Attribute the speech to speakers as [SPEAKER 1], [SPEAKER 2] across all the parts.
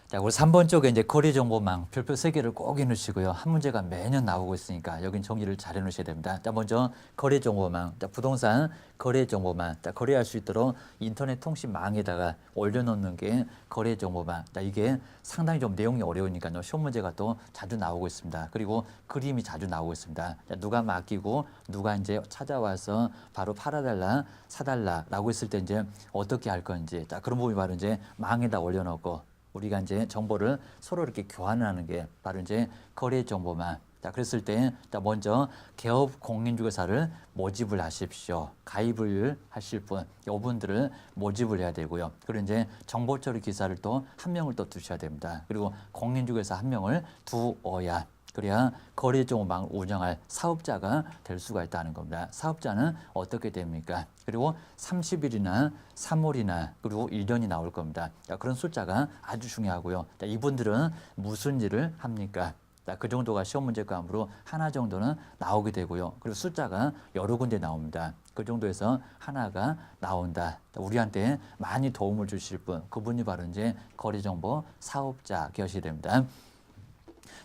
[SPEAKER 1] 자, 우리 3번 쪽에 이제 거래정보망 별표 3개를 꼭 해놓으시고요. 한 문제가 매년 나오고 있으니까 여긴 정리를 잘 해놓으셔야 됩니다. 자, 먼저 거래정보망. 자, 부동산 거래정보망. 자, 거래할 수 있도록 인터넷 통신망에다가 올려놓는 게 거래정보망. 자, 이게 상당히 좀 내용이 어려우니까요. 시험 문제가 또 자주 나오고 있습니다. 그리고 그림이 자주 나오고 있습니다. 자, 누가 맡기고 누가 이제 찾아와서 바로 팔아달라, 사달라라고 했을 때 이제 어떻게 할 건지. 자, 그런 부분이 바로 이제 망에다 올려놓고 우리가 이제 정보를 서로 이렇게 교환하는 게 바로 이제 거래 정보만. 자, 그랬을 때, 자, 먼저 개업 공인중개사를 모집을 하십시오. 가입을 하실 분, 이분들을 모집을 해야 되고요. 그리고 이제 정보 처리 기사를 또 한 명을 또 두셔야 됩니다. 그리고 공인중개사 한 명을 두어야. 그래야 거래정보망을 운영할 사업자가 될 수가 있다는 겁니다. 사업자는 어떻게 됩니까? 그리고 30일이나 3월이나 그리고 1년이 나올 겁니다. 자, 그런 숫자가 아주 중요하고요. 자, 이분들은 무슨 일을 합니까? 자, 그 정도가 시험 문제감으로 하나 정도는 나오게 되고요. 그리고 숫자가 여러 군데 나옵니다. 그 정도에서 하나가 나온다. 우리한테 많이 도움을 주실 분, 그분이 바로 이제 거래정보 사업자 계셔야 됩니다.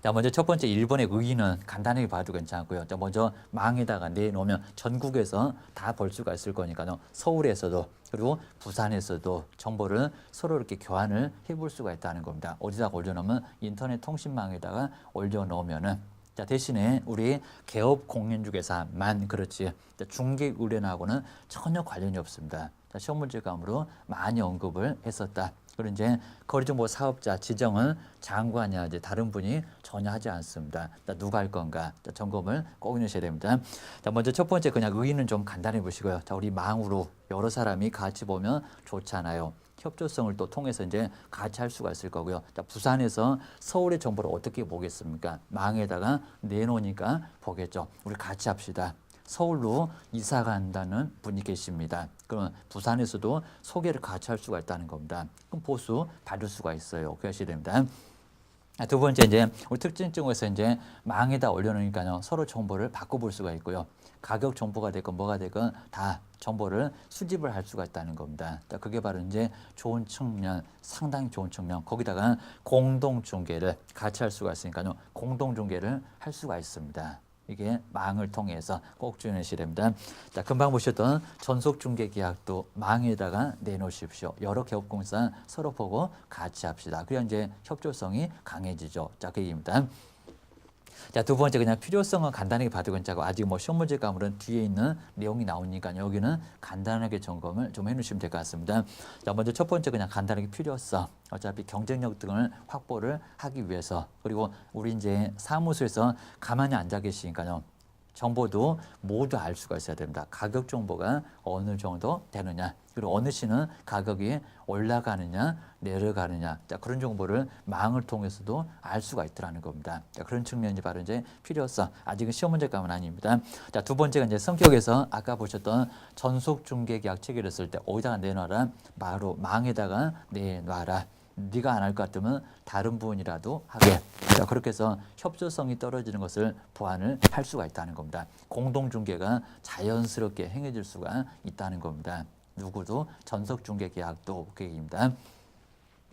[SPEAKER 1] 자, 먼저 첫 번째 1번의 의의는 간단하게 봐도 괜찮고요. 자, 먼저 망에다가 내놓으면 전국에서 다 볼 수가 있을 거니까요. 서울에서도 그리고 부산에서도 정보를 서로 이렇게 교환을 해볼 수가 있다는 겁니다. 어디다가 올려놓으면 인터넷 통신망에다가 올려놓으면은 자, 대신에 우리 개업 공인중개사만 그렇지 자, 중개 의뢰하고는 전혀 관련이 없습니다. 자, 시험 문제감으로 많이 언급을 했었다. 그리고 이제 거래정보 사업자 지정은 장관이나 이제 다른 분이 전혀 하지 않습니다. 자, 누가 할 건가? 자, 점검을 꼭 해주셔야 됩니다. 자, 먼저 첫 번째 그냥 의의는 좀 간단히 보시고요. 자, 우리 망으로 여러 사람이 같이 보면 좋잖아요. 협조성을 또 통해서 이제 같이 할 수가 있을 거고요. 자, 부산에서 서울의 정보를 어떻게 보겠습니까? 망에다가 내놓으니까 보겠죠. 우리 같이 합시다. 서울로 이사 간다는 분이 계십니다. 그러면 부산에서도 소개를 같이 할 수가 있다는 겁니다. 그럼 보수 받을 수가 있어요. 그러셔야 됩니다. 두 번째 이제 우리 특징증에서 이제 망에다 올려놓으니까요. 서로 정보를 바꿔볼 수가 있고요. 가격 정보가 됐건 뭐가 됐건 다 정보를 수집을 할 수가 있다는 겁니다. 자, 그게 바로 이제 좋은 측면, 상당히 좋은 측면. 거기다가 공동 중개를 같이 할 수가 있으니까요. 공동 중개를 할 수가 있습니다. 이게 망을 통해서 꼭 주의하셔야 됩니다. 자, 금방 보셨던 전속중개계약도 망에다가 내놓으십시오. 여러 개업공사 서로 보고 같이 합시다. 그래야 이제 협조성이 강해지죠. 자, 그 얘기입니다. 자, 두 번째 그냥 필요성은 간단하게 봐도 괜찮고 아직 뭐 시험 문제감으로는 뒤에 있는 내용이 나오니까 여기는 간단하게 점검을 좀 해놓으시면 될 것 같습니다. 자, 먼저 첫 번째 그냥 간단하게 필요성. 어차피 경쟁력 등을 확보를 하기 위해서 그리고 우리 이제 사무소에서 가만히 앉아 계시니까요. 정보도 모두 알 수가 있어야 됩니다. 가격 정보가 어느 정도 되느냐 그리고 어느 시는 가격이 올라가느냐 내려가느냐 자, 그런 정보를 망을 통해서도 알 수가 있더라는 겁니다. 자, 그런 측면이 바로 이제 필요성. 아직은 시험 문제감은 아닙니다. 자, 두 번째가 이제 성격에서 아까 보셨던 전속 중개 계약 체결했을 때 어디다가 내놔라 바로 망에다가 내놔라. 네가 안 할 것 같으면 다른 부분이라도 하게. 자, 그렇게 해서 협조성이 떨어지는 것을 보완을 할 수가 있다는 겁니다. 공동중개가 자연스럽게 행해질 수가 있다는 겁니다. 누구도 전속중개 계약도 그 얘기입니다.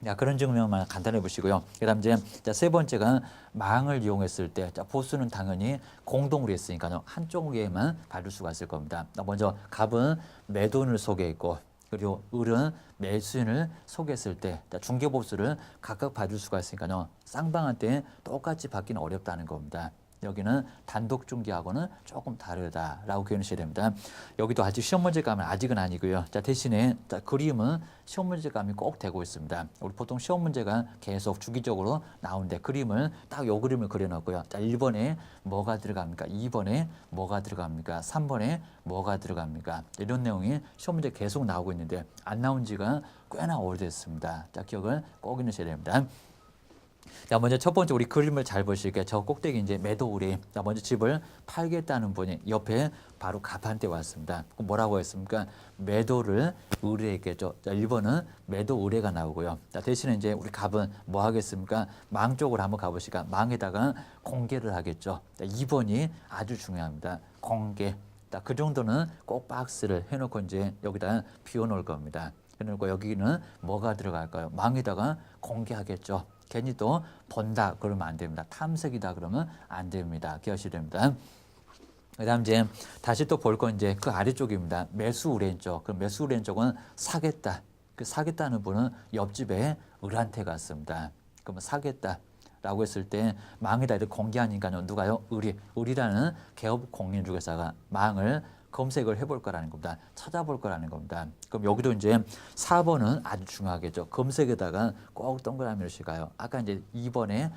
[SPEAKER 1] 자, 그런 증명만 간단히 보시고요. 그 다음 이제 세 번째가 망을 이용했을 때 자, 보수는 당연히 공동으로 했으니까요. 한쪽에만 받을 수가 있을 겁니다. 먼저 갑은 매도인을 소개했고 그리고 을은 매수인을 소개했을 때 중개보수를 각각 받을 수가 있으니까요. 쌍방한테 똑같이 받기는 어렵다는 겁니다. 여기는 단독 중개하고는 조금 다르다라고 표현하셔야 됩니다. 여기도 아직 시험 문제감은 아직은 아니고요. 자, 대신에 자, 그림은 시험 문제감이 꼭 되고 있습니다. 우리 보통 시험 문제가 계속 주기적으로 나오는데 그림을 딱 요 그림을 그려놨고요. 자, 1번에 뭐가 들어갑니까? 2번에 뭐가 들어갑니까? 3번에 뭐가 들어갑니까? 이런 내용이 시험 문제 계속 나오고 있는데 안 나온 지가 꽤나 오래됐습니다. 자, 기억을 꼭 해놓으셔야 됩니다. 자, 먼저 첫 번째 우리 그림을 잘 보실게요. 저 꼭대기 이제 매도 의뢰. 자, 먼저 집을 팔겠다는 분이 옆에 바로 갑한테 왔습니다. 뭐라고 했습니까? 매도를 의뢰했겠죠. 자, 1번은 매도 의뢰가 나오고요. 자, 대신에 이제 우리 갑은 뭐 하겠습니까? 망 쪽으로 한번 가보시까 망에다가 공개를 하겠죠. 자, 2번이 아주 중요합니다. 공개. 자, 그 정도는 꼭 박스를 해놓고 이제 여기다 비워놓을 겁니다. 해놓고 여기는 뭐가 들어갈까요? 망에다가 공개하겠죠. 괜히 또 본다 그러면 안 됩니다. 탐색이다 그러면 안 됩니다. 기억하셔야 됩니다. 그다음 이제 다시 또 볼 건 이제 그 아래쪽입니다. 매수 우렌쪽. 그럼 매수 우렌쪽은 사겠다. 그 사겠다는 분은 옆집에 을한테 갔습니다. 그러면 사겠다라고 했을 때 망이다 이렇게 공개하니까요. 누가요? 을이라는 개업 공인중개사가 망을 검색을 해볼 거라는 겁니다. 찾아볼 거라는 겁니다. 그럼 여기도 이제 4번은 아주 중요하겠죠. 검색에다가 꼭 동그라미를 씌가요. 아까 이제 2번에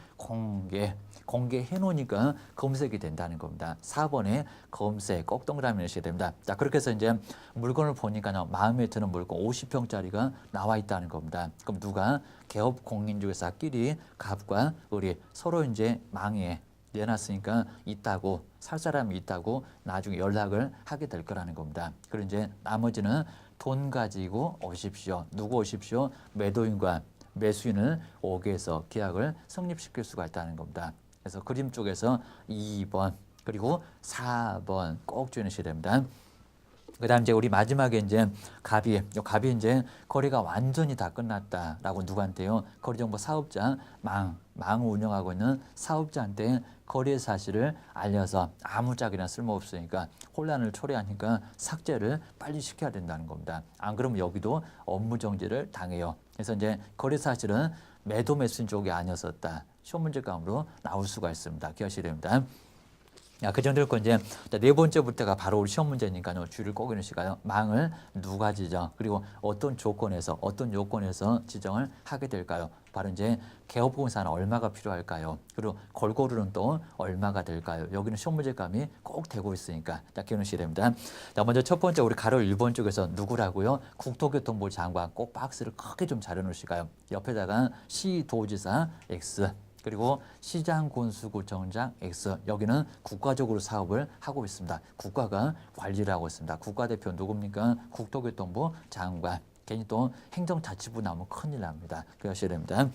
[SPEAKER 1] 공개해 놓으니까 검색이 된다는 겁니다. 4번에 검색 꼭 동그라미를 씌야 됩니다. 자, 그렇게 해서 이제 물건을 보니까요. 마음에 드는 물건 50평짜리가 나와 있다는 겁니다. 그럼 누가 개업 공인중개사끼리 갑과 을이 서로 이제 망에 내놨으니까 있다고 살 사람이 있다고 나중에 연락을 하게 될 거라는 겁니다. 그리고 이제 나머지는 돈 가지고 오십시오. 누구 오십시오? 매도인과 매수인을 오게 해서 계약을 성립시킬 수가 있다는 겁니다. 그래서 그림 쪽에서 2번 그리고 4번 꼭 주의하셔야 됩니다. 그다음 이제 우리 마지막에 이제 갑이 이제 거래가 완전히 다 끝났다라고 누구한테요? 거래정보 사업자 망을 운영하고 있는 사업자한테 거래 사실을 알려서 아무짝이나 쓸모없으니까 혼란을 초래하니까 삭제를 빨리 시켜야 된다는 겁니다. 안 그러면 여기도 업무 정지를 당해요. 그래서 이제 거래 사실은 매도 매수인 쪽이 아니었었다. 시험 문제감으로 나올 수가 있습니다. 기억하셔야 됩니다. 그 정도일 건 이제 네 번째부터가 바로 우리 시험 문제니까요. 줄을 꼭 이루시가요. 망을 누가 지정 그리고 어떤 조건에서 어떤 요건에서 지정을 하게 될까요? 바로 이제 개업공사는 얼마가 필요할까요? 그리고 골고루는 또 얼마가 될까요? 여기는 시험 문제감이 꼭 되고 있으니까 기억하셔야 됩니다. 자, 먼저 첫 번째 우리 가로 1번 쪽에서 누구라고요? 국토교통부 장관 꼭 박스를 크게 좀 잘 해놓으실까요? 옆에다가 시도지사 X 그리고 시장군수구청장 X 여기는 국가적으로 사업을 하고 있습니다. 국가가 관리를 하고 있습니다. 국가대표 누굽니까? 국토교통부 장관. 괜히 또 행정자치부 나오면 큰일 납니다. 그러셔야 됩니다.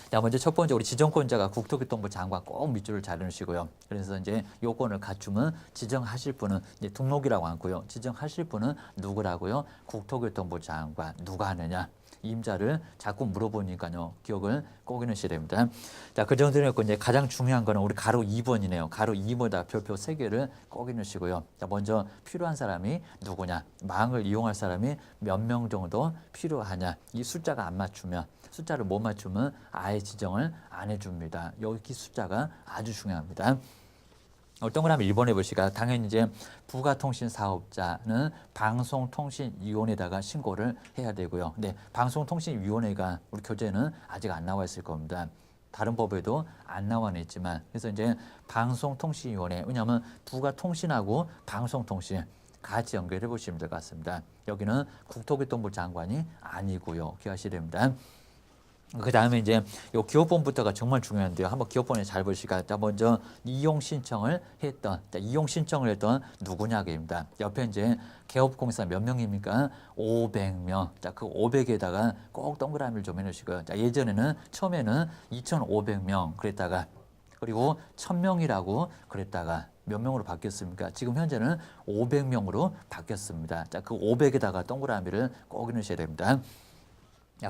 [SPEAKER 1] 자, 먼저 첫 번째 우리 지정권자가 국토교통부 장관 꼭 밑줄을 잘 해놓으시고요. 그래서 이제 요건을 갖추면 지정하실 분은 이제 등록이라고 하고요. 지정하실 분은 누구라고요? 국토교통부 장관. 누가 하느냐? 임자를 자꾸 물어보니까요. 기억을 꼭 해놓으셔야 됩니다. 자, 그 정도였고 이제 가장 중요한 거는 우리 가로 2번이네요. 가로 2번에다 별표 3개를 꼭 해놓으시고요. 자, 먼저 필요한 사람이 누구냐? 망을 이용할 사람이 몇 명 정도 필요하냐? 이 숫자가 안 맞추면 숫자를 못 맞추면 아예 지정을 안 해줍니다. 여기 숫자가 아주 중요합니다. 동그라미 1번 해보시까 당연히 이제 부가통신 사업자는 방송통신위원회에다가 신고를 해야 되고요. 근데 방송통신위원회가 우리 교재는 아직 안 나와 있을 겁니다. 다른 법에도 안 나와 있지만 그래서 이제 방송통신위원회 왜냐하면 부가통신하고 방송통신 같이 연결해 보시면 될 것 같습니다. 여기는 국토교통부 장관이 아니고요. 기억하셔야 됩니다. 그 다음에 이제 요 기업번부터가 정말 중요한데요. 한번 기업번에 잘 보시까. 자, 먼저 이용 신청을 했던 누구냐입니다. 옆에 이제 개업공사 몇 명입니까? 500명. 자, 그 500에다가 꼭 동그라미를 좀 해놓으시고요. 자, 예전에는 처음에는 2,500명 그랬다가 그리고 1,000명이라고 그랬다가 몇 명으로 바뀌었습니까? 지금 현재는 500명으로 바뀌었습니다. 자, 그 500에다가 동그라미를 꼭 해놓으셔야 됩니다.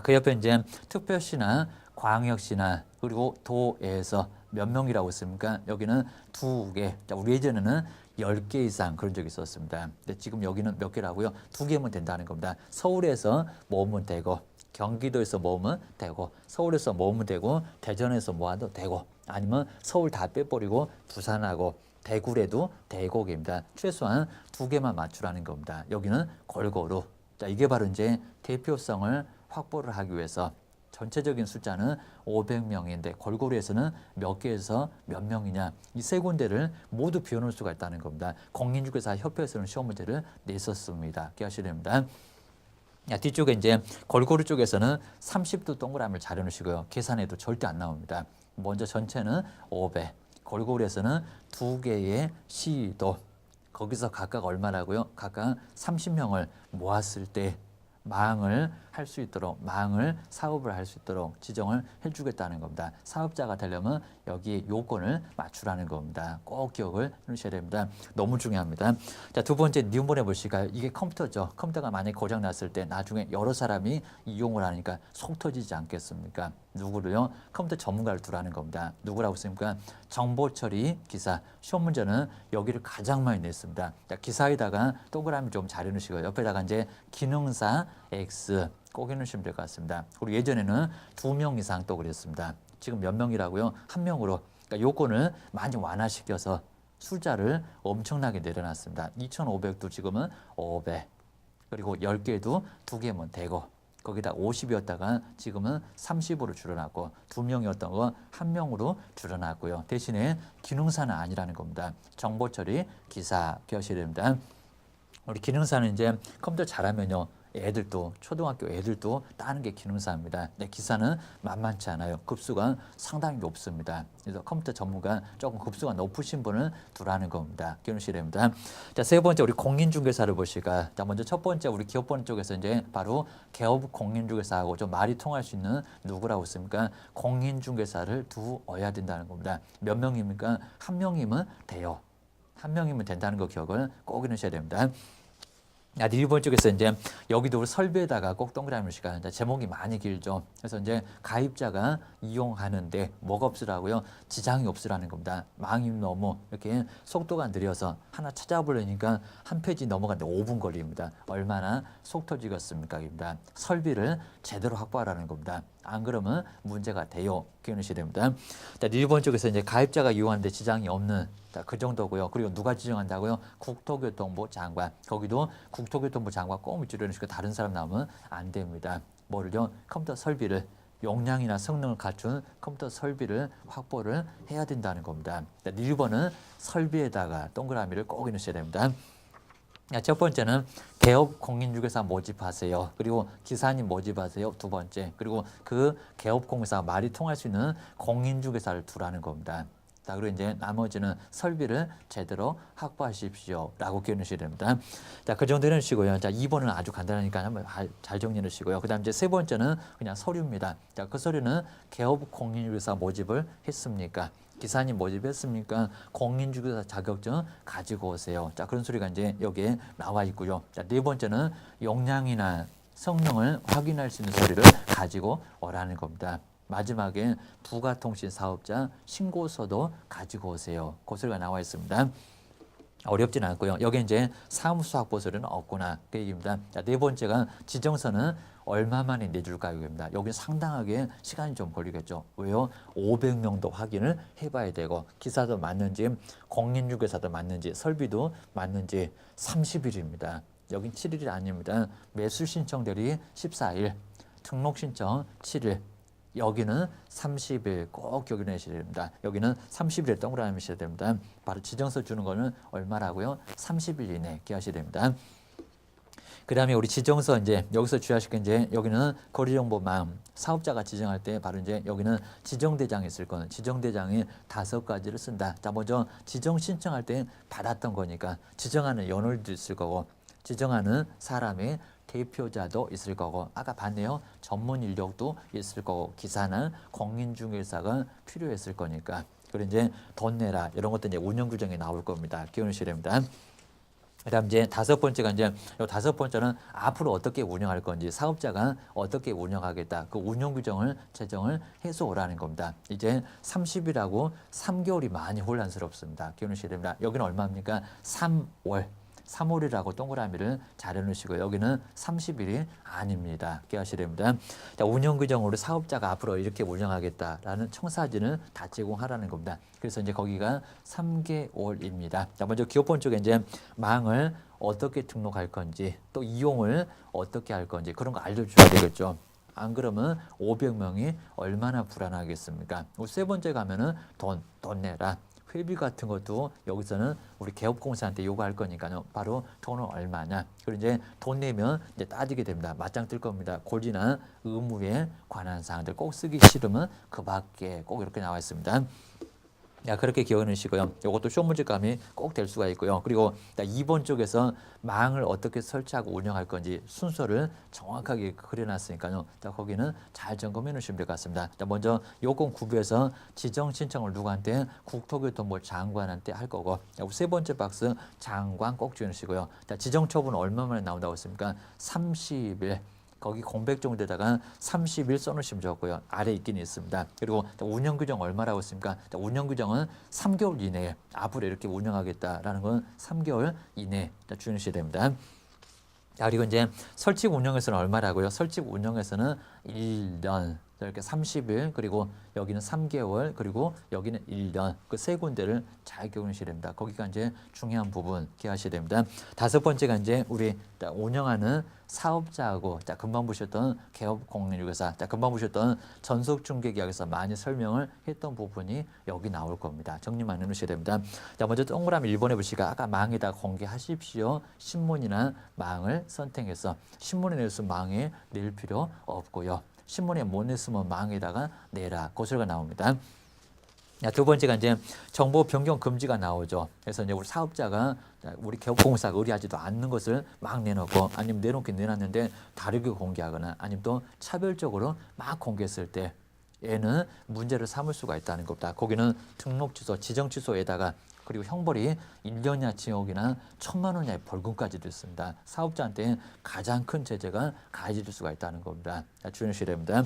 [SPEAKER 1] 그 옆에 이제 특별시나 광역시나 그리고 도에서 몇 명이라고 했습니까? 여기는 2개. 자, 우리 예전에는 10개 이상 그런 적이 있었습니다. 근데 지금 여기는 몇 개라고요? 2개면 된다는 겁니다. 서울에서 모으면 되고 경기도에서 모으면 되고 서울에서 모으면 되고 대전에서 모아도 되고 아니면 서울 다 빼버리고 부산하고 대구래도 대곡입니다. 최소한 2개만 맞추라는 겁니다. 여기는 골고루. 자, 이게 바로 이제 대표성을 확보를 하기 위해서 전체적인 숫자는 500명인데 골고루에서는 몇 개에서 몇 명이냐 이 세 군데를 모두 비워놓을 수가 있다는 겁니다. 공인중개사 협회에서는 시험 문제를 냈었습니다. 기억하셔야 됩니다. 뒤쪽에 이제 골고루 쪽에서는 30도 동그라미를 잘 해놓으시고요. 계산해도 절대 안 나옵니다. 먼저 전체는 500, 골고루에서는 2개의 시도 거기서 각각 얼마라고요? 각각 30명을 모았을 때 망을 할 수 있도록 망을 사업을 할 수 있도록 지정을 해주겠다는 겁니다. 사업자가 되려면 여기 요건을 맞추라는 겁니다. 꼭 기억을 해주셔야 됩니다. 너무 중요합니다. 자, 두 번째 니은본에 보실까요? 이게 컴퓨터죠. 컴퓨터가 만약에 고장 났을 때 나중에 여러 사람이 이용을 하니까 속 터지지 않겠습니까? 누구를요? 컴퓨터 전문가를 두라는 겁니다. 누구라고 했습니까? 정보처리 기사. 시험 문제는 여기를 가장 많이 냈습니다. 자, 기사에다가 동그라미 좀 잘 해놓으시고 옆에다가 이제 기능사 X 꼭 해놓으시면 될 것 같습니다. 그리고 예전에는 2명 이상 또 그랬습니다. 지금 몇 명이라고요? 1명으로. 그러니까 요건을 많이 완화시켜서 숫자를 엄청나게 내려놨습니다. 2,500도 지금은 500. 그리고 10개도 2개면 되고 거기다 50이었다가 지금은 30으로 줄여놨고 2명이었던 거 1명으로 줄여놨고요. 대신에 기능사는 아니라는 겁니다. 정보처리 기사 기억하셔야 됩니다. 우리 기능사는 이제 컴퓨터 잘하면요. 애들도 초등학교 애들도 따는 게 기능사입니다. 근데 기사는 만만치 않아요. 급수가 상당히 높습니다. 그래서 컴퓨터 전문가 조금 급수가 높으신 분을 두라는 겁니다. 기억하셔야 됩니다. 자, 세 번째 우리 공인중개사를 보실까? 자, 먼저 첫 번째 우리 기업본 쪽에서 이제 바로 개업 공인중개사하고 좀 말이 통할 수 있는 누구라고 했습니까? 공인중개사를 두어야 된다는 겁니다. 몇 명입니까? 1명이면 돼요. 1명이면 된다는 거 기억을 꼭 해주셔야 됩니다. 일본 쪽에서 이제 여기도 우리 설비에다가 꼭 동그라미를 씌가 제목이 많이 길죠. 그래서 이제 가입자가 이용하는데 뭐가 없으라고요? 지장이 없으라는 겁니다. 망이 너무 이렇게 속도가 느려서 하나 찾아보려니까 한 페이지 넘어가는데 5분 걸립니다. 얼마나 속 터지겠습니까? 입니다. 설비를 제대로 확보하라는 겁니다. 안 그러면 문제가 돼요. 기억하셔야 됩니다. 자, 일본 쪽에서 이제 가입자가 이용하는데 지장이 없는 그 정도고요. 그리고 누가 지정한다고요? 국토교통부 장관. 거기도 국토교통부 장관 꼭 밑줄여 놓으시고 다른 사람 나오면 안 됩니다. 뭐를요? 컴퓨터 설비를 용량이나 성능을 갖춘 컴퓨터 설비를 확보를 해야 된다는 겁니다. 1번은 설비에다가 동그라미를 꼭 넣으셔야 됩니다. 첫 번째는 개업 공인중개사 모집하세요. 그리고 기사님 모집하세요. 두 번째. 그리고 그 개업 공인중개사 말이 통할 수 있는 공인중개사를 두라는 겁니다. 자, 그리고 이제 나머지는 설비를 제대로 확보하십시오. 라고 기억해 주셔야 됩니다. 자, 그 정도 해주시고요. 자, 2번은 아주 간단하니까 한번 잘 정리해 주시고요. 그 다음 이제 세 번째는 그냥 서류입니다. 자, 그 서류는 개업 공인중개사 모집을 했습니까? 기사님 모집했습니까? 공인중개사 자격증 가지고 오세요. 자, 그런 소리가 이제 여기에 나와 있고요. 자, 네 번째는 용량이나 성능을 확인할 수 있는 서류를 가지고 오라는 겁니다. 마지막에 부가통신 사업자 신고서도 가지고 오세요. 그 소리가 나와 있습니다. 어렵진 않고요. 여기 이제 사무소 확보서류는 없구나 그 얘기입니다. 자, 네 번째가 지정서는 얼마 만에 내줄까요? 입니다. 여기 상당하게 시간이 좀 걸리겠죠. 왜요? 500명도 확인을 해봐야 되고 기사도 맞는지 공인중개사도 맞는지 설비도 맞는지 30일입니다. 여긴 7일이 아닙니다. 매수 신청 대리 14일, 등록 신청 7일. 여기는 30일 꼭 기억해 내셔야 됩니다. 여기는 30일에 동그라미 하셔야 됩니다. 바로 지정서 주는 거는 얼마라고요? 30일 이내 기하셔야 됩니다. 그 다음에 우리 지정서 이제 여기서 주의하실 게 이제 여기는 거리정보망 사업자가 지정할 때 바로 이제 여기는 지정대장이 있을 거는 지정대장이 5가지를 쓴다. 자, 먼저 지정 신청할 때 받았던 거니까 지정하는 연월도 있을 거고 지정하는 사람의 대표자도 있을 거고 아까 봤네요. 전문 인력도 있을 거고 기사나 공인중개사가 필요했을 거니까 그리고 이제 돈 내라 이런 것도 이제 운영 규정에 나올 겁니다. 기억하셔야 됩니다. 그다음 이제 5번째가 이제 요 5번째는 앞으로 어떻게 운영할 건지 사업자가 어떻게 운영하겠다 그 운영 규정을 제정을 해서 오라는 겁니다. 이제 30일하고 3개월이 많이 혼란스럽습니다. 기억하셔야 됩니다. 여기는 얼마입니까? 3월. 3월이라고 동그라미를 잘 해놓으시고 여기는 30일이 아닙니다. 기억하셔야 됩니다. 자, 운영 규정으로 사업자가 앞으로 이렇게 운영하겠다라는 청사진을 다 제공하라는 겁니다. 그래서 이제 거기가 3개월입니다. 자, 먼저 기업본 쪽에 이제 망을 어떻게 등록할 건지 또 이용을 어떻게 할 건지 그런 거 알려줘야 되겠죠. 안 그러면 500명이 얼마나 불안하겠습니까? 세 번째 가면은 돈 내라. 회비 같은 것도 여기서는 우리 개업공사한테 요구할 거니까요. 바로 돈은 얼마냐. 그리고 이제 돈 내면 이제 따지게 됩니다. 맞짱 뜰 겁니다. 권리나 의무에 관한 사항들 꼭 쓰기 싫으면 그 밖에 꼭 이렇게 나와 있습니다. 그렇게 기억해 놓으시고요. 이것도 시험 문제감이 꼭 될 수가 있고요. 그리고 2번 쪽에서 망을 어떻게 설치하고 운영할 건지 순서를 정확하게 그려놨으니까요. 거기는 잘 점검해 놓으시면 될 것 같습니다. 먼저 요건 구비해서 지정 신청을 누구한테 국토교통부 장관한테 할 거고, 세 번째 박스 장관 꼭 지어놓으시고요. 지정 처분은 얼마 만에 나온다고 했습니까? 30일. 거기 공백 정도에다가 30일 써놓으시면 좋고요. 아래 있긴 있습니다. 그리고 운영 규정 얼마라고 했습니까? 운영 규정은 3개월 이내에 앞으로 이렇게 운영하겠다라는 건 3개월 이내에 주의하셔야 됩니다. 그리고 이제 설치 운영에서는 얼마라고요? 설치 운영에서는 1년, 이렇게 30일, 그리고 여기는 3개월, 그리고 여기는 1년. 그 세 군데를 잘 기억하셔야 됩니다. 거기가 이제 중요한 부분 기억하셔야 됩니다. 다섯 번째가 이제 우리 운영하는 사업자하고 금방 보셨던 개업공인중개사, 금방 보셨던 전속중개계약에서 많이 설명을 했던 부분이 여기 나올 겁니다. 정리만 해놓으셔야 됩니다. 먼저 동그라미 1번에 보시가 아까 망에다 공개하십시오. 신문이나 망을 선택해서 신문에 낼 수 망에 낼 필요 없고요. 신문에 못 냈으면 망에다가 내라. 고소가 나옵니다. 두 번째가 이제 정보 변경 금지가 나오죠. 그래서 이제 우리 사업자가 우리 개업공사가 의뢰하지도 않는 것을 막 내놓고, 아니면 내놓긴 내놨는데 다르게 공개하거나, 아니면 또 차별적으로 막 공개했을 때 얘는 문제를 삼을 수가 있다는 겁니다. 거기는 등록 취소, 지정 취소에다가 그리고 형벌이 1년 이하 징역이나 1,000만 원 이하의 벌금까지도 있습니다. 사업자한테 가장 큰 제재가 가해질 수가 있다는 겁니다. 주의하셔야 됩니다.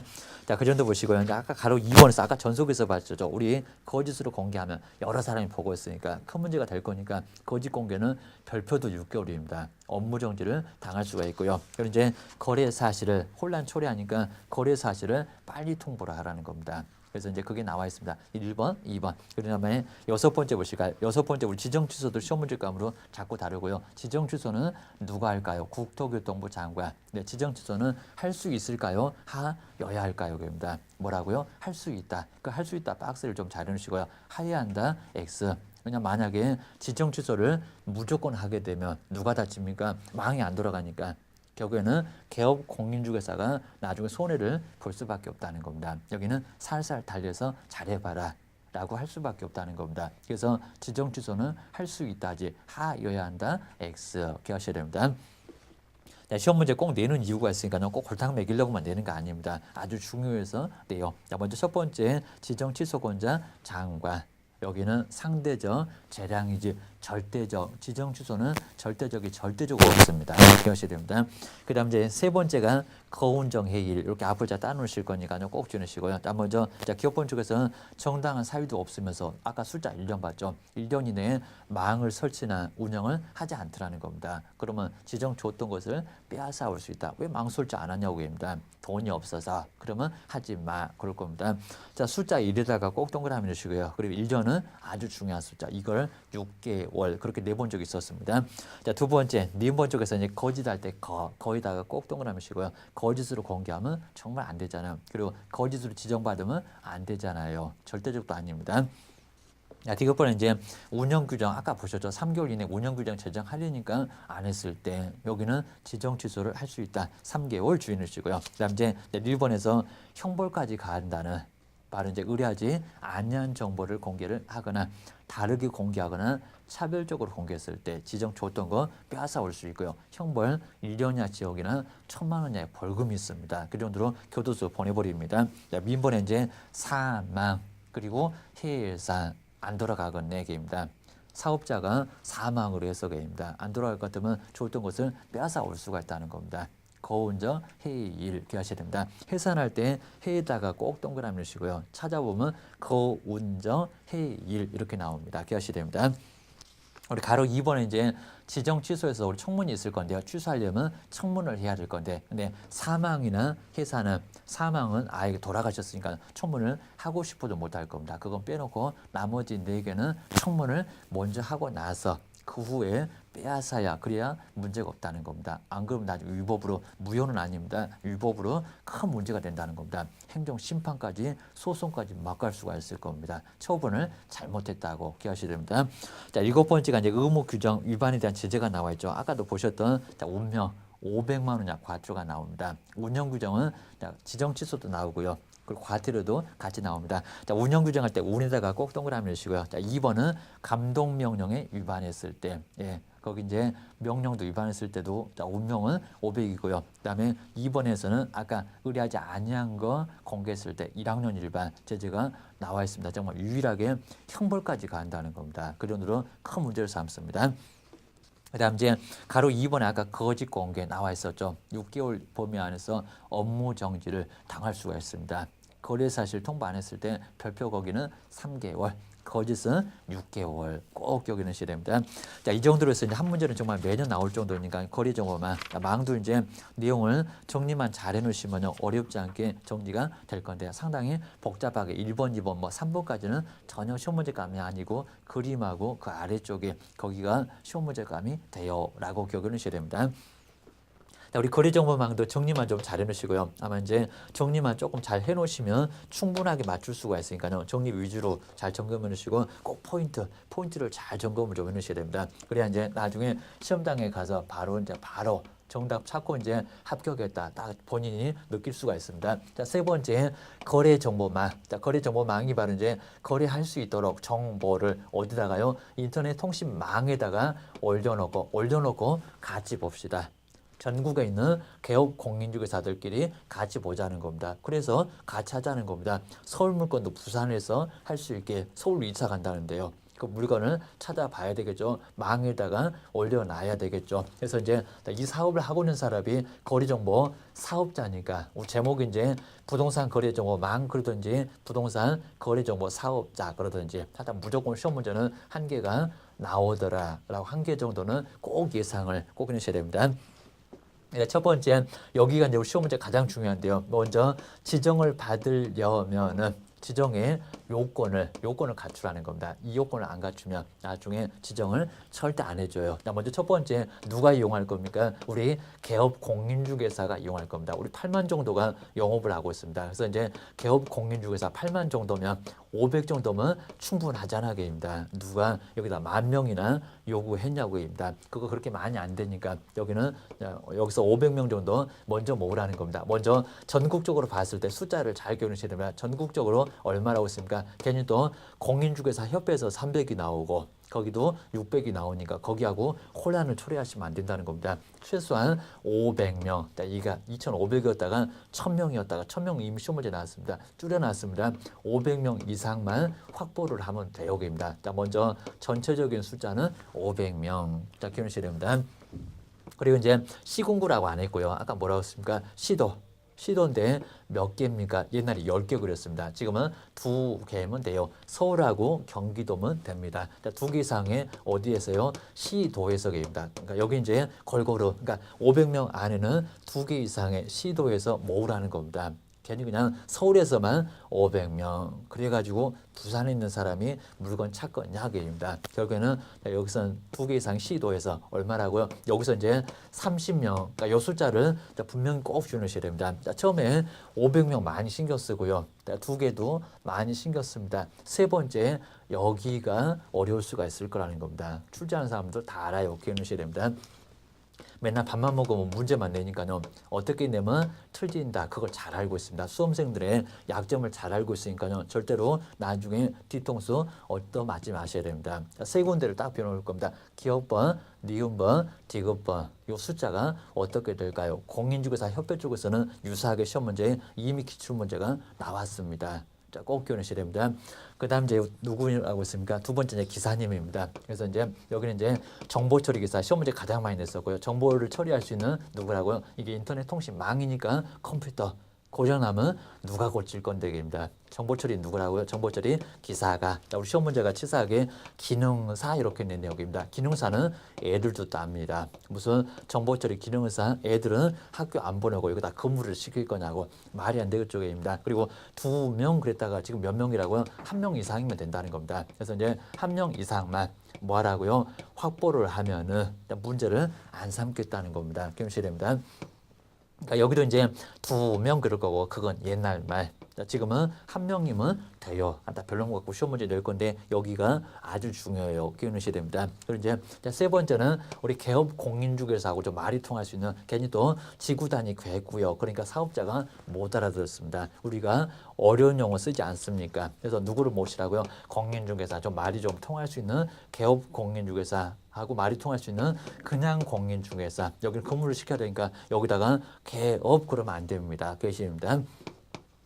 [SPEAKER 1] 그 정도 보시고요. 아까 가로 2번에서 아까 전속에서 봤죠. 우리 거짓으로 공개하면 여러 사람이 보고 있으니까 큰 문제가 될 거니까 거짓 공개는 별표도 6개월입니다. 업무 정지를 당할 수가 있고요. 그리고 이제 거래 사실을 혼란 초래하니까 거래 사실을 빨리 통보를 하라는 겁니다. 그래서 이제 그게 나와 있습니다. 1번, 2번. 그다음에 여섯 번째 보실까요? 여섯 번째 우리 지정 취소도 시험 문제감으로 자꾸 다르고요. 지정 취소는 누가 할까요? 국토교통부 장관. 네, 지정 취소는 할 수 있을까요? 하여야 할까요? 입니다. 뭐라고요? 할 수 있다. 그 할 수 있다 박스를 좀 잘 해놓으시고요. 하여야 한다. X. 그냥 만약에 지정 취소를 무조건 하게 되면 누가 다칩니까? 망이 안 돌아가니까. 결국에는 개업 공인중개사가 나중에 손해를 볼 수밖에 없다는 겁니다. 여기는 살살 달려서 잘해봐라 라고 할 수밖에 없다는 겁니다. 그래서 지정 취소는 할 수 있다지 하여야 한다. X 기억하셔야 됩니다. 시험 문제 꼭 내는 이유가 있으니까요. 꼭 골탕 먹이려고만 내는 거 아닙니다. 아주 중요해서 내요. 먼저 첫 번째 지정 취소권자 장관. 여기는 상대적 재량이지 절대적, 지정 취소는 절대적이 절대적으로 없습니다. 기억하셔야 됩니다. 그 다음 이제 세 번째가 거운정 해일, 이렇게 앞을 따놓으실 거니까요. 꼭 주시고요. 먼저 기업본 쪽에서는 정당한 사유도 없으면서 아까 숫자 1년 봤죠. 1년 이내에 망을 설치나 운영을 하지 않더라는 겁니다. 그러면 지정 줬던 것을 빼앗아 올 수 있다. 왜 망 설치 안 하냐고 합니다. 돈이 없어서. 그러면 하지 마. 그럴 겁니다. 숫자 1에다가 꼭 동그라미 넣으시고요. 그리고 1년은 아주 중요한 숫자. 이걸 6개월 그렇게 내본 적이 있었습니다. 두 번째, 네 번 쪽에서 이제 거짓할 때 거기다가 꼭 동그라미 치고요. 거짓으로 공개하면 정말 안 되잖아요. 그리고 거짓으로 지정받으면 안 되잖아요. 절대적도 아닙니다. 이것보다 이제 운영 규정 아까 보셨죠. 3개월 이내 운영 규정 제정하려니까 안 했을 때 여기는 지정 취소를 할 수 있다. 3개월 주의하시고요. 그다음 이제 1번에서 형벌까지 가한다는 바로 이제 의뢰하지 않은 정보를 공개를 하거나 다르게 공개하거나 차별적으로 공개했을 때 지정 줬던 거 빼앗아 올 수 있고요. 형벌 1년 이하 징역이나 1,000만 원 이하의 벌금이 있습니다. 그 정도로 교도소 보내버립니다. 민번에 이제 사망 그리고 해산 안 돌아가건 4개입니다. 사업자가 사망으로 해서 개입니다. 안 돌아갈 것 같으면 줬던 것을 빼앗아 올 수가 있다는 겁니다. 거운정 해일 기하셔야 됩니다. 해산할 때 해에다가 꼭 동그라미 넣으시고요. 찾아보면 거운정 해일 이렇게 나옵니다. 기하셔야 됩니다. 우리 가로 2번에 이제 지정 취소해서 우리 청문이 있을 건데요. 취소하려면 청문을 해야 될 건데, 근데 사망이나 해산은 사망은 아예 돌아가셨으니까 청문을 하고 싶어도 못할 겁니다. 그건 빼놓고 나머지 4개는 청문을 먼저 하고 나서 그 후에 빼앗아야 그래야 문제가 없다는 겁니다. 안 그러면 나중에 위법으로 무효는 아닙니다. 위법으로 큰 문제가 된다는 겁니다. 행정심판까지 소송까지 막 갈 수가 있을 겁니다. 처분을 잘못했다고 기억하셔야 됩니다. 7번째가 이제 의무 규정 위반에 대한 제재가 나와 있죠. 아까도 보셨던 운명 500만 원 이하 과태료가 나옵니다. 운영 규정은 지정 취소도 나오고요. 그리고 과태료도 같이 나옵니다. 자, 운영 규정할 때 운에다가 꼭 동그라미 넣으시고요. 자, 2번은 감독 명령에 위반했을 때, 예, 거기 이제 명령도 위반했을 때도 자, 운명은 500이고요. 그다음에 2번에서는 아까 의뢰하지 아니한 거 공개했을 때 1학년 일반 제재가 나와 있습니다. 정말 유일하게 형벌까지 간다는 겁니다. 그 정도로 큰 문제를 삼습니다. 그다음 이제 가로 2번에 아까 거짓 공개 나와 있었죠. 6개월 범위 안에서 업무 정지를 당할 수가 있습니다. 거래 사실 통보 안 했을 때 별표 거기는 3개월, 거짓은 6개월 꼭 기억해 놓으셔야 됩니다. 자, 이 정도로 해서 이제 한 문제는 정말 매년 나올 정도니까 거래 정보만 망도 이제 내용을 정리만 잘 해놓으시면 어렵지 않게 정리가 될 건데 상당히 복잡하게 1번, 2번, 뭐 3번까지는 전혀 시험 문제감이 아니고 그림하고 그 아래쪽에 거기가 시험 문제감이 돼요라고 기억해 놓으셔야 됩니다. 자, 우리 거래정보망도 정리만 좀 잘 해놓으시고요. 아마 이제 정리만 조금 잘 해놓으시면 충분하게 맞출 수가 있으니까요. 정리 위주로 잘 점검해 놓으시고 꼭 포인트를 잘 점검을 좀 해놓으셔야 됩니다. 그래야 이제 나중에 시험장에 가서 바로 정답 찾고 이제 합격했다 딱 본인이 느낄 수가 있습니다. 자, 세 번째 거래정보망. 자, 거래정보망이 바로 이제 거래할 수 있도록 정보를 어디다가요? 인터넷 통신망에다가 올려놓고 같이 봅시다. 전국에 있는 개업 공인중개사들끼리 같이 보자는 겁니다. 그래서 같이 하자는 겁니다. 서울 물건도 부산에서 할 수 있게 서울로 이사 간다는데요. 그 물건을 찾아봐야 되겠죠. 망에다가 올려놔야 되겠죠. 그래서 이제 이 사업을 하고 있는 사람이 거래정보 사업자니까 제목이 이제 부동산 거래정보 망 그러든지 부동산 거래정보 사업자 그러든지 하여튼 무조건 시험 문제는 한 개가 나오더라라고 한 개 정도는 꼭 예상을 꼭 해주셔야 됩니다. 첫 번째, 여기가 이제 시험 문제 가장 중요한데요. 먼저 지정을 받으려면은 지정의 요건을 갖추라는 겁니다. 이 요건을 안 갖추면 나중에 지정을 절대 안 해줘요. 먼저 첫 번째 누가 이용할 겁니까? 우리 개업 공인중개사가 이용할 겁니다. 우리 8만 정도가 영업을 하고 있습니다. 그래서 이제 개업 공인중개사 8만 정도면 500 정도면 충분하잖아입니다. 누가 여기다 10,000명이나 요구했냐고입니다. 그거 그렇게 많이 안 되니까 여기서 500명 정도 먼저 모으라는 겁니다. 먼저 전국적으로 봤을 때 숫자를 잘 기억하셔야 됩니다. 전국적으로 얼마라고 있습니까? 괜히 또 공인중개사 협회에서 300이 나오고 거기도 600이 나오니까 거기하고 혼란을 초래하시면 안 된다는 겁니다. 최소한 500명, 이가 2,500이었다가 1,000명이었다가 1,000명 이미 시험 문제 나왔습니다. 줄여놨습니다. 500명 이상만 확보를 하면 되요입니다. 자, 먼저 전체적인 숫자는 500명. 자, 기억하셔야 됩니다. 그리고 이제 시군구라고 안 했고요. 아까 뭐라고 했습니까? 시도인데 몇 개입니까? 옛날에 10개 그렸습니다. 지금은 2개면 돼요. 서울하고 경기도면 됩니다. 2개 이상의 어디에서요? 시도에서입니다. 그러니까 여기 이제 골고루, 그러니까 500명 안에는 2개 이상의 시도에서 모으라는 겁니다. 괜히 그냥 서울에서만 500명 그래가지고 부산에 있는 사람이 물건 찾거냐 하게입니다. 결국에는 여기서는 2개 이상 시도에서 얼마라고요? 여기서 이제 30명, 그러니까 요 숫자를 분명히 꼭 주셔야 됩니다. 자, 처음에 500명 많이 신경 쓰고요. 2개도 많이 신경 씁니다. 세 번째, 여기가 어려울 수가 있을 거라는 겁니다. 출제하는 사람들 다 알아요. 기억하셔야 됩니다. 맨날 밥만 먹으면 문제만 내니까요. 어떻게 내면 틀린다. 그걸 잘 알고 있습니다. 수험생들의 약점을 잘 알고 있으니까요. 절대로 나중에 뒤통수 얻어맞지 마셔야 됩니다. 세 군데를 딱 비워놓을 겁니다. 기업번, 니은번, 디귿번. 이 숫자가 어떻게 될까요? 공인중개사 협회 쪽에서는 유사하게 시험 문제에 이미 기출 문제가 나왔습니다. 자, 꼭 기억하셔야 됩니다. 그 다음 이제 누구라고 했습니까? 두 번째 이제 기사님입니다. 그래서 이제 여기는 이제 정보 처리 기사 시험 문제 가장 많이 냈었고요. 정보를 처리할 수 있는 누구라고요? 이게 인터넷 통신망이니까 컴퓨터 고장나면 누가 고칠 건데입니다. 정보 처리 누구라고요? 정보 처리 기사가. 자, 우리 시험 문제가 치사하게 기능사 이렇게 낸 내용입니다. 기능사는 애들도 땁니다. 무슨 정보 처리 기능사 애들은 학교 안 보내고 여기다 근무를 시킬 거냐고 말이 안 되겠죠입니다. 그리고 2명 그랬다가 지금 몇 명이라고요? 1명 이상이면 된다는 겁니다. 그래서 이제 1명 이상만 뭐 하라고요? 확보를 하면은 문제를 안 삼겠다는 겁니다. 기억하셔야 됩니다. 그러니까 여기도 이제 2명 그럴 거고 그건 옛날 말. 지금은 한 명이면 돼요. 딱 별론 것 같고 시험 문제 낼 건데 여기가 아주 중요해요. 기억하셔야 됩니다. 그리고 이제 세 번째는 우리 개업 공인중개사하고 좀 말이 통할 수 있는 괜히 또 지구 단위 계획구역 그러니까 사업자가 못 알아들었습니다. 우리가 어려운 용어 쓰지 않습니까? 그래서 누구를 모시라고요? 공인중개사 좀 말이 좀 통할 수 있는 개업 공인중개사 하고 말이 통할 수 있는 그냥 공인중개사 여기를 근무를 시켜야 되니까 여기다가 개업 그러면 안 됩니다. 계십니다.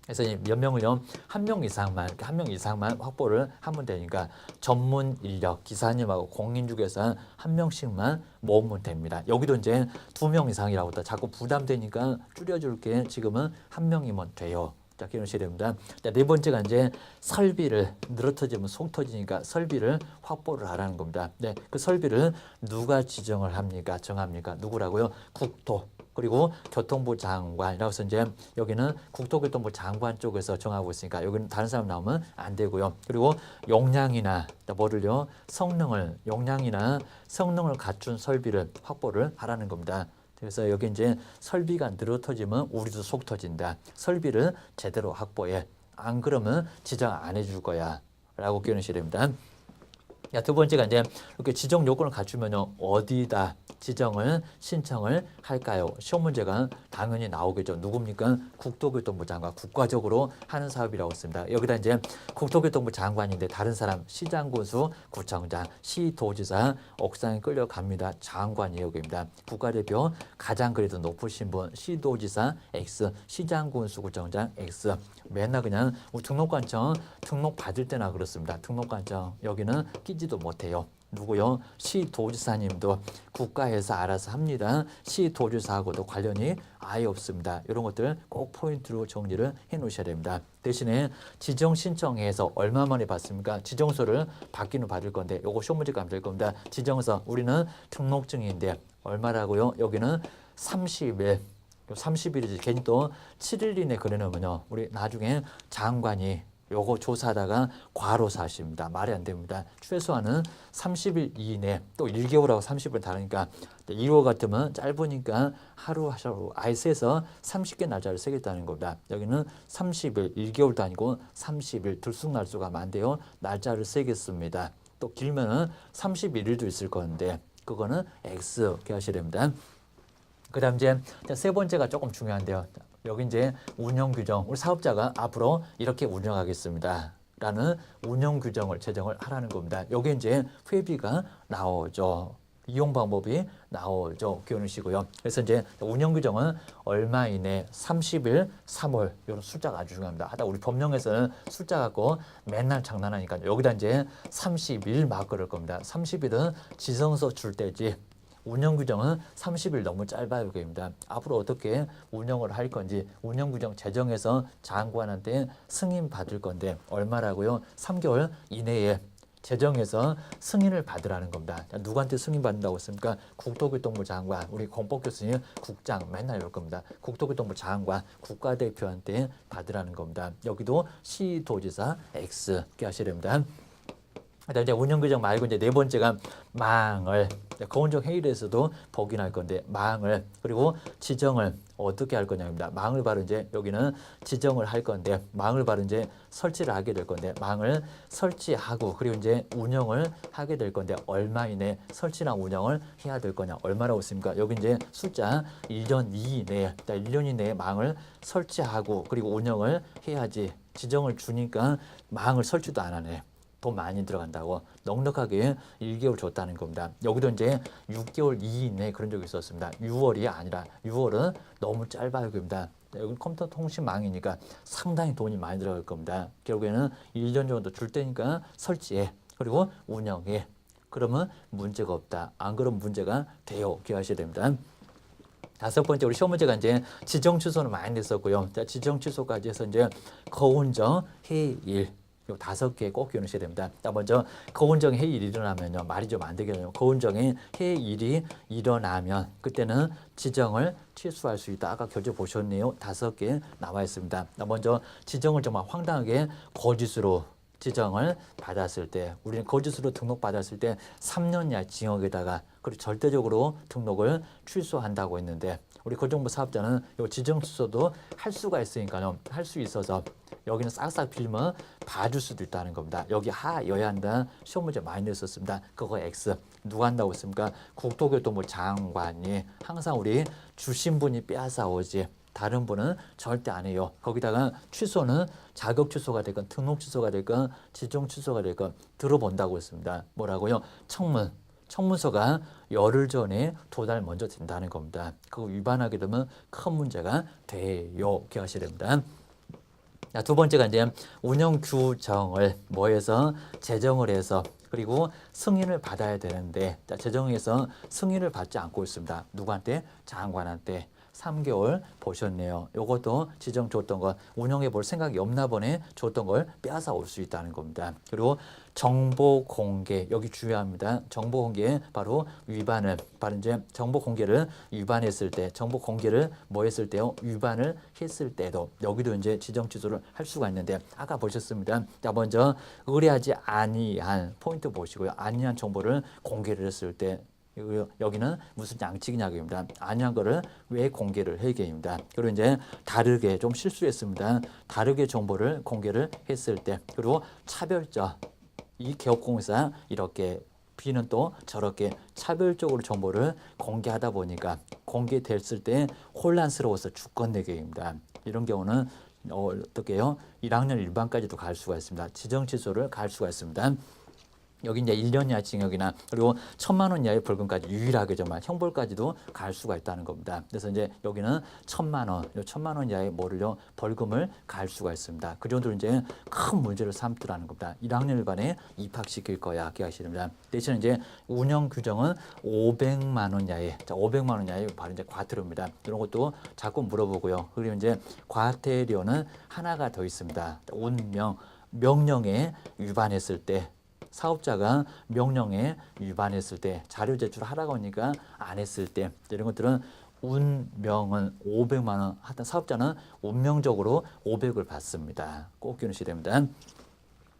[SPEAKER 1] 그래서 몇 명을요? 한 명 이상만 확보를 하면 되니까 전문 인력 기사님하고 공인중개사 한 명씩만 모으면 됩니다. 여기도 이제 2명 이상이라고 또 자꾸 부담되니까 줄여줄게. 지금은 한 명이면 돼요. 자, 기억하셔야 됩니다. 자, 네 번째가 이제 설비를 늘어터지면 속 터지니까 설비를 확보를 하라는 겁니다. 네, 그 설비를 누가 지정을 합니까? 정합니까? 누구라고요? 국토. 그리고 교통부 장관이라고 해서 이제 여기는 국토교통부 장관 쪽에서 정하고 있으니까 여기는 다른 사람 나오면 안 되고요. 그리고 용량이나 뭐를요? 용량이나 성능을 갖춘 설비를 확보를 하라는 겁니다. 그래서 여기 이제 설비가 늘어터지면 우리도 속 터진다. 설비를 제대로 확보해. 안 그러면 지정 안 해줄 거야. 라고 기억하셔야 됩니다. 야, 두 번째가 이제 이렇게 지정 요건을 갖추면요 어디다 지정을 신청을 할까요? 시험 문제가 당연히 나오겠죠. 누굽니까? 국토교통부 장관 국가적으로 하는 사업이라고 했습니다. 여기다 이제 국토교통부 장관인데 다른 사람 시장군수 구청장 시도지사 옥상에 끌려갑니다. 장관이 여기입니다. 국가대표 가장 그래도 높으신 분 시도지사 X 시장군수 구청장 X 맨날 그냥 우리 등록관청 등록 받을 때나 그렇습니다. 등록관청 여기는 끼지도 못해요. 누구요? 시도지사님도 국가에서 알아서 합니다. 시도지사하고도 관련이 아예 없습니다. 이런 것들 꼭 포인트로 정리를 해 놓으셔야 됩니다. 대신에 지정 신청해서 얼마 만에 받습니까? 지정서를 받기는 받을 건데 요거 시험 문제 가면 될 겁니다. 지정서 우리는 등록증인데 얼마라고요? 여기는 30일 30일이지 괜히 또 7일 이내 그래놓으면요 우리 나중에 장관이 요거 조사하다가 과로사십니다. 말이 안 됩니다. 최소한은 30일 이내 또 1개월하고 30일 다르니까 1월 같으면 짧으니까 하루 아예 세서 30개 날짜를 세겠다는 겁니다. 여기는 30일 1개월도 아니고 30일 들쑥날쑥 하면 안 돼요. 날짜를 세겠습니다. 또 길면은 31일도 있을 건데 그거는 X 이렇게 하셔야 됩니다. 그 다음 이제 세 번째가 조금 중요한데요. 여기 이제 운영 규정, 우리 사업자가 앞으로 이렇게 운영하겠습니다. 라는 운영 규정을 제정을 하라는 겁니다. 여기 이제 회비가 나오죠. 이용 방법이 나오죠. 기억하시고요. 그래서 이제 운영 규정은 얼마 이내 30일, 3월 이런 숫자가 아주 중요합니다. 하다 우리 법령에서는 숫자 갖고 맨날 장난하니까 여기다 이제 30일 막 그럴 겁니다. 30일은 지정서 줄 때지. 운영 규정은 30일 너무 짧아요. 그입니다. 앞으로 어떻게 운영을 할 건지 운영 규정 제정해서 장관한테 승인 받을 건데 얼마라고요? 3개월 이내에 제정해서 승인을 받으라는 겁니다. 자, 누구한테 승인 받는다고 했습니까? 국토교통부 장관, 우리 공법 교수님 국장 맨날 이럴 겁니다. 국토교통부 장관, 국가대표한테 받으라는 겁니다. 여기도 시도지사 X 이렇게 하셔야 됩니다. 이제 운영규정 말고 이제 네 번째가 망을 거운정 회의에서도 보긴 할 건데 망을 그리고 지정을 어떻게 할 거냐입니다. 망을 바로 이제 여기는 지정을 할 건데 망을 바로 이제 설치를 하게 될 건데 망을 설치하고 그리고 이제 운영을 하게 될 건데 얼마 이내 설치랑 운영을 해야 될 거냐 얼마라고 했습니까? 여기 이제 숫자 1년 이내에 1년 이내에 망을 설치하고 그리고 운영을 해야지 지정을 주니까 망을 설치도 안 하네. 돈 많이 들어간다고 넉넉하게 1개월 줬다는 겁니다. 여기도 이제 6개월 이내 그런 적이 있었습니다. 6월이 아니라 6월은 너무 짧아요. 겁니다. 여기 컴퓨터 통신망이니까 상당히 돈이 많이 들어갈 겁니다. 결국에는 1년 정도 줄 테니까 설치해. 그리고 운영해. 그러면 문제가 없다. 안 그러면 문제가 돼요. 기억하셔야 됩니다. 다섯 번째 우리 시험 문제가 이제 지정 취소는 많이 냈었고요. 자, 지정 취소까지 해서 이제 거운정 해일 요 5개 꼭 기억하셔야 됩니다. 자, 먼저 거운정 해일이 일어나면요. 말이 좀 안 되거든요. 거운정의 해일이 일어나면 그때는 지정을 취소할 수 있다. 아까 교재 보셨네요. 5개 나와 있습니다. 자, 먼저 지정을 정말 황당하게 거짓으로 지정을 받았을 때 우리는 거짓으로 등록받았을 때 3년 이하 징역에다가 그리고 절대적으로 등록을 취소한다고 했는데 우리 고정부 사업자는 이 지정 취소도 할 수가 있으니까요. 할 수 있어서 여기는 싹싹 빌면 봐줄 수도 있다는 겁니다. 여기 하여야 한다. 시험 문제 많이 냈었습니다. 그거 X. 누가 한다고 했습니까? 국토교통부 장관이 항상 우리 주신 분이 빼앗아 오지. 다른 분은 절대 안 해요. 거기다가 취소는 자격 취소가 되건 등록 취소가 되건 지정 취소가 되건 들어본다고 했습니다. 뭐라고요? 청문서가 열흘 전에 2달 먼저 된다는 겁니다. 그거 위반하게 되면 큰 문제가 돼요. 기억하셔야 됩니다. 자, 두 번째가 이제 운영 규정을 뭐해서 제정을 해서 그리고 승인을 받아야 되는데 자, 제정에서 승인을 받지 않고 있습니다. 누구한테? 장관한테. 3개월 보셨네요. 이것도 지정 줬던 거 운영해 볼 생각이 없나 보네 줬던 걸 빼앗아 올 수 있다는 겁니다. 그리고 정보 공개 여기 중요합니다. 정보 공개 바로 위반을 바로 이제 정보 공개를 위반했을 때 정보 공개를 뭐 했을 때요? 위반을 했을 때도 여기도 이제 지정 취소를 할 수가 있는데 아까 보셨습니다. 자, 먼저 의뢰하지 아니한 포인트 보시고요. 아니한 정보를 공개를 했을 때 여기는 무슨 양측이냐고입니다. 아니한 거를 왜 공개를 해게입니다. 그리고 이제 다르게 좀 실수했습니다. 다르게 정보를 공개를 했을 때 그리고 차별적 이 개업공사 이렇게 B는 또 저렇게 차별적으로 정보를 공개하다 보니까 공개됐을 때 혼란스러워서 주권내기입니다. 이런 경우는 어떻게 해요? 1학년 일반까지도 갈 수가 있습니다. 지정 취소를 갈 수가 있습니다. 여기 이제 1년 이하 징역이나 그리고 1,000만 원 이하의 벌금까지 유일하게 정말 형벌까지도 갈 수가 있다는 겁니다. 그래서 이제 여기는 1,000만 원, 1,000만 원 이하의 뭐를요? 벌금을 갈 수가 있습니다. 그 정도로 이제 큰 문제를 삼더라는 겁니다. 1학년 일반에 입학시킬 거야. 기억하셔야 됩니다. 대신 이제 운영 규정은 500만 원 이하의, 자, 500만 원 이하의 바로 이제 과태료입니다. 이런 것도 자꾸 물어보고요. 그리고 이제 과태료는 하나가 더 있습니다. 명령에 위반했을 때 사업자가 명령에 위반했을 때 자료 제출하라고 하니까 안 했을 때 이런 것들은 운명은 500만 원 하여튼 사업자는 운명적으로 500을 받습니다. 꼭 기억하셔야 됩니다.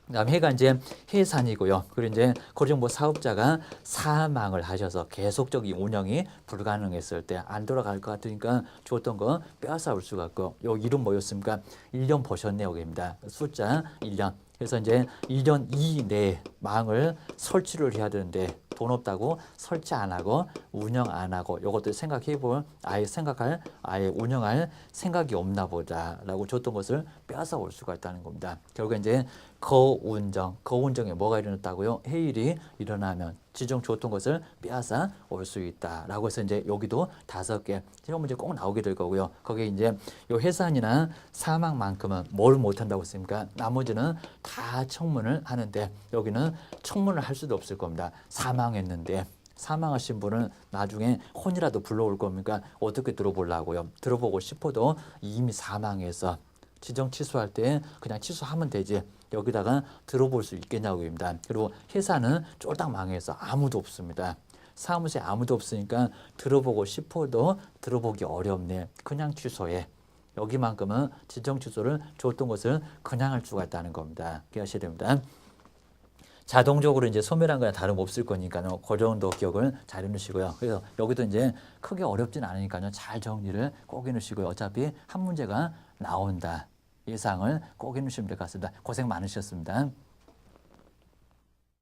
[SPEAKER 1] 그다음 해가 이제 해산이고요. 그리고 이제 거리정보 사업자가 사망을 하셔서 계속적인 운영이 불가능했을 때 안 돌아갈 것 같으니까 줬던 거 빼앗아 올 수가 있고 요 이름 뭐였습니까? 1년 보셨네요. 여기입니다. 숫자 1년. 그래서 이제 1년 이내에 망을 설치를 해야 되는데 돈 없다고 설치 안 하고 운영 안 하고 이것도 생각해 볼 아예 운영할 생각이 없나 보다라고 줬던 것을 빼앗아 올 수가 있다는 겁니다. 결국 이제 거운정에 뭐가 일어났다고요? 해일이 일어나면 지정 줬던 것을 빼앗아 올 수 있다라고 해서 이제 여기도 5개 시험 문제 꼭 나오게 될 거고요. 거기에 이제 요 해산이나 사망만큼은 뭘 못한다고 했습니까? 나머지는 다 청문을 하는데 여기는 청문을 할 수도 없을 겁니다. 사망했는데 사망하신 분은 나중에 혼이라도 불러올 겁니까? 어떻게 들어보려고요? 들어보고 싶어도 이미 사망해서 지정 취소할 때 그냥 취소하면 되지. 여기다가 들어볼 수 있겠냐고입니다. 그리고 회사는 쫄딱 망해서 아무도 없습니다. 사무실에 아무도 없으니까 들어보고 싶어도 들어보기 어렵네. 그냥 취소해. 여기만큼은 지정 취소를 줬던 것을 그냥 할 수가 있다는 겁니다. 기억하셔야 됩니다. 자동적으로 이제 소멸한 거랑 다름없을 거니까요. 그 정도 기억을 잘 해놓으시고요. 그래서 여기도 이제 크게 어렵진 않으니까요. 잘 정리를 꼭 해놓으시고요. 어차피 한 문제가 나온다. 예상을 꼭 해놓으시면 될 것 같습니다. 고생 많으셨습니다.